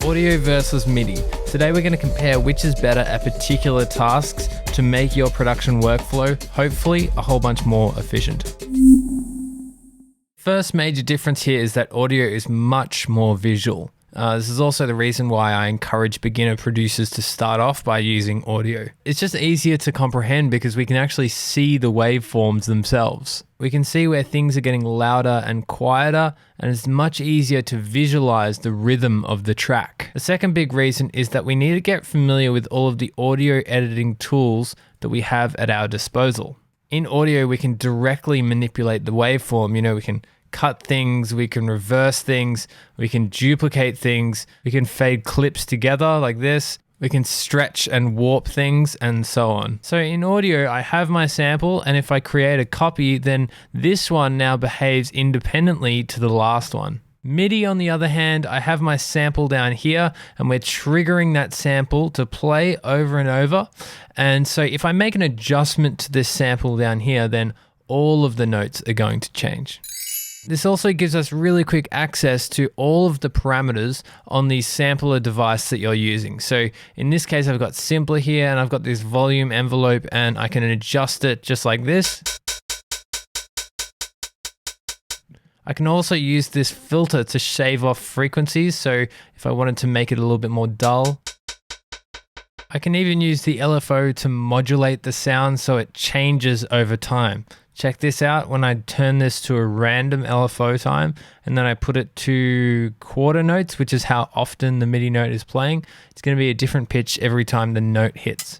Audio versus MIDI. Today we're going to compare which is better at particular tasks to make your production workflow, hopefully, a whole bunch more efficient. First major difference here is that audio is much more visual. This is also the reason why I encourage beginner producers to start off by using audio. It's just easier to comprehend because we can actually see the waveforms themselves. We can see where things are getting louder and quieter, and it's much easier to visualize the rhythm of the track. The second big reason is that we need to get familiar with all of the audio editing tools that we have at our disposal. In audio, we can directly manipulate the waveform. We can cut things, we can reverse things, we can duplicate things, we can fade clips together like this, we can stretch and warp things, and so on. So in audio, I have my sample, and if I create a copy, then this one now behaves independently to the last one. MIDI, on the other hand, I have my sample down here, and we're triggering that sample to play over and over. And so if I make an adjustment to this sample down here, then all of the notes are going to change. This also gives us really quick access to all of the parameters on the sampler device that you're using. So in this case, I've got simpler here, and I've got this volume envelope, and I can adjust it just like this. I can also use this filter to shave off frequencies. So if I wanted to make it a little bit more dull, I can even use the LFO to modulate the sound so it changes over time. Check this out. When I turn this to a random LFO time, and then I put it to quarter notes, which is how often the MIDI note is playing, it's going to be a different pitch every time the note hits.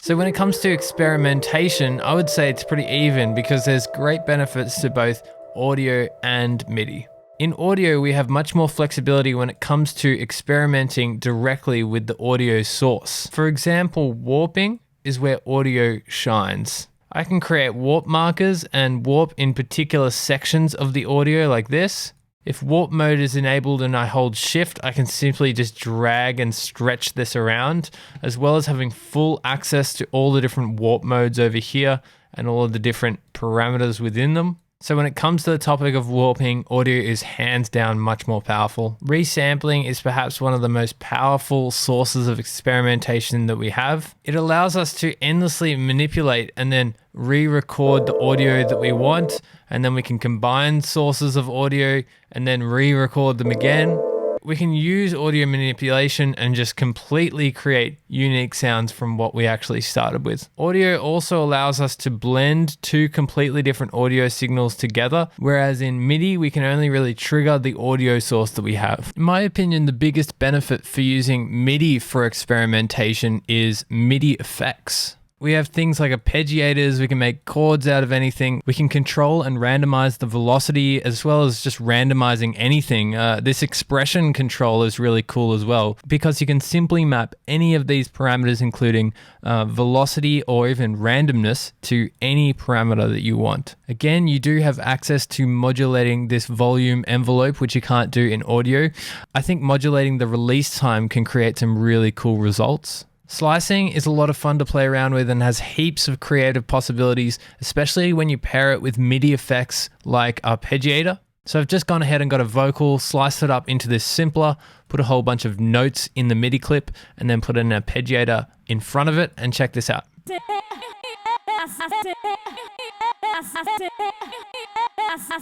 So when it comes to experimentation, I would say it's pretty even because there's great benefits to both audio and MIDI. In audio, we have much more flexibility when it comes to experimenting directly with the audio source. For example, warping is where audio shines. I can create warp markers and warp in particular sections of the audio like this. If warp mode is enabled and I hold shift, I can simply just drag and stretch this around, as well as having full access to all the different warp modes over here and all of the different parameters within them. So when it comes to the topic of warping, audio is hands down much more powerful. Resampling is perhaps one of the most powerful sources of experimentation that we have. It allows us to endlessly manipulate and then re-record the audio that we want, and then we can combine sources of audio and then re-record them again. We can use audio manipulation and just completely create unique sounds from what we actually started with. Audio also allows us to blend two completely different audio signals together, whereas in MIDI, we can only really trigger the audio source that we have. In my opinion, the biggest benefit for using MIDI for experimentation is MIDI effects. We have things like arpeggiators, we can make chords out of anything, we can control and randomize the velocity as well as just randomizing anything. This expression control is really cool as well because you can simply map any of these parameters, including velocity or even randomness, to any parameter that you want. Again, you do have access to modulating this volume envelope, which you can't do in audio. I think modulating the release time can create some really cool results. Slicing is a lot of fun to play around with and has heaps of creative possibilities, especially when you pair it with MIDI effects like arpeggiator. So I've just gone ahead and got a vocal, sliced it up into this simpler, put a whole bunch of notes in the MIDI clip, and then put an arpeggiator in front of it, and check this out.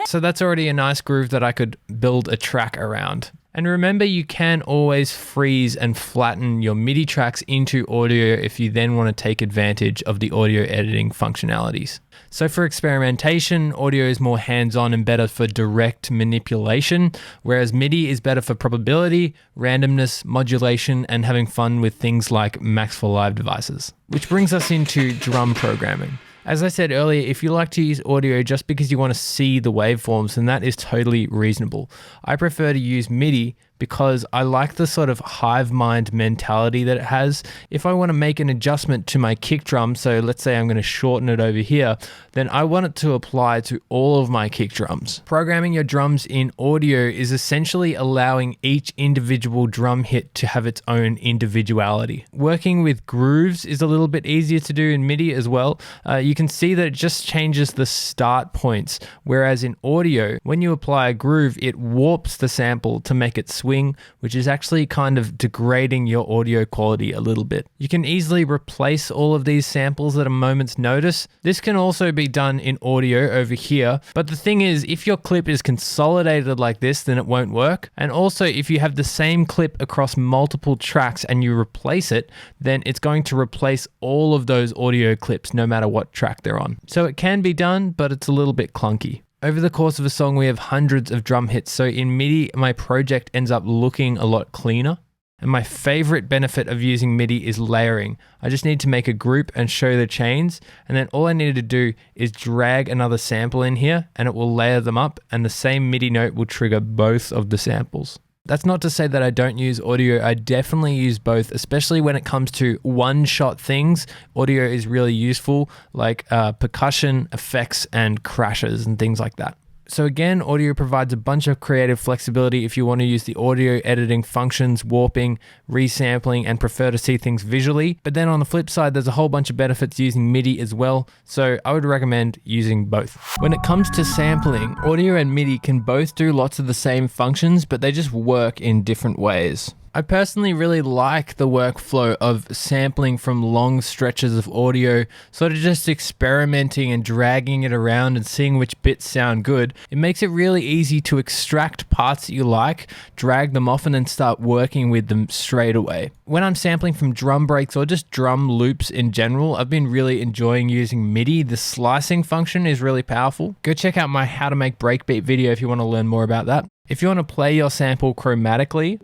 So that's already a nice groove that I could build a track around. And remember, you can always freeze and flatten your MIDI tracks into audio if you then want to take advantage of the audio editing functionalities. So for experimentation, audio is more hands-on and better for direct manipulation, whereas MIDI is better for probability, randomness, modulation, and having fun with things like Max for Live devices. Which brings us into drum programming. As I said earlier, if you like to use audio just because you want to see the waveforms, then that is totally reasonable. I prefer to use MIDI because I like the sort of hive mind mentality that it has. If I want to make an adjustment to my kick drum, so let's say I'm going to shorten it over here, then I want it to apply to all of my kick drums. Programming your drums in audio is essentially allowing each individual drum hit to have its own individuality. Working with grooves is a little bit easier to do in MIDI as well. You can see that it just changes the start points, whereas in audio, when you apply a groove, it warps the sample to make it swing, which is actually kind of degrading your audio quality a little bit. You can easily replace all of these samples at a moment's notice. This can also be done in audio over here, but the thing is, if your clip is consolidated like this, then it won't work. And also, if you have the same clip across multiple tracks and you replace it, then it's going to replace all of those audio clips no matter what track they're on. So it can be done, but it's a little bit clunky. Over the course of a song, we have hundreds of drum hits, so in MIDI, my project ends up looking a lot cleaner. And my favorite benefit of using MIDI is layering. I just need to make a group and show the chains, and then all I need to do is drag another sample in here and it will layer them up, and the same MIDI note will trigger both of the samples. That's not to say that I don't use audio. I definitely use both, especially when it comes to one-shot things. Audio is really useful, like percussion, effects, and crashes and things like that. So again, audio provides a bunch of creative flexibility if you want to use the audio editing functions, warping, resampling, and prefer to see things visually. But then on the flip side, there's a whole bunch of benefits using MIDI as well. So I would recommend using both. When it comes to sampling, audio and MIDI can both do lots of the same functions, but they just work in different ways. I personally really like the workflow of sampling from long stretches of audio, sort of just experimenting and dragging it around and seeing which bits sound good. It makes it really easy to extract parts that you like, drag them off, and then start working with them straight away. When I'm sampling from drum breaks or just drum loops in general, I've been really enjoying using MIDI. The slicing function is really powerful. Go check out my how to make breakbeat video if you want to learn more about that. If you want to play your sample chromatically,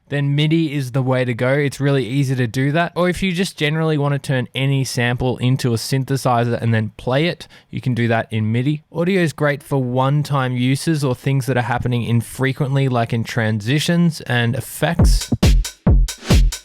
then MIDI is the way to go. It's really easy to do that. Or if you just generally want to turn any sample into a synthesizer and then play it, you can do that in MIDI. Audio is great for one-time uses or things that are happening infrequently, like in transitions and effects.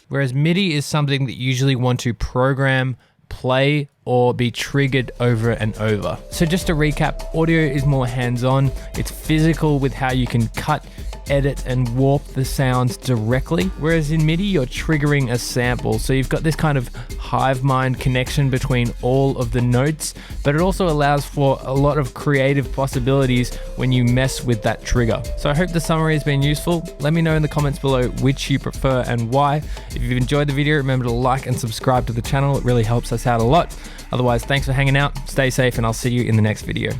Whereas MIDI is something that you usually want to program, play, or be triggered over and over. So just to recap, audio is more hands-on. It's physical with how you can cut, edit, and warp the sounds directly. Whereas in MIDI, you're triggering a sample. So you've got this kind of hive mind connection between all of the notes, but it also allows for a lot of creative possibilities when you mess with that trigger. So I hope the summary has been useful. Let me know in the comments below which you prefer and why. If you've enjoyed the video, remember to like and subscribe to the channel. It really helps us out a lot. Otherwise, thanks for hanging out, stay safe, and I'll see you in the next video.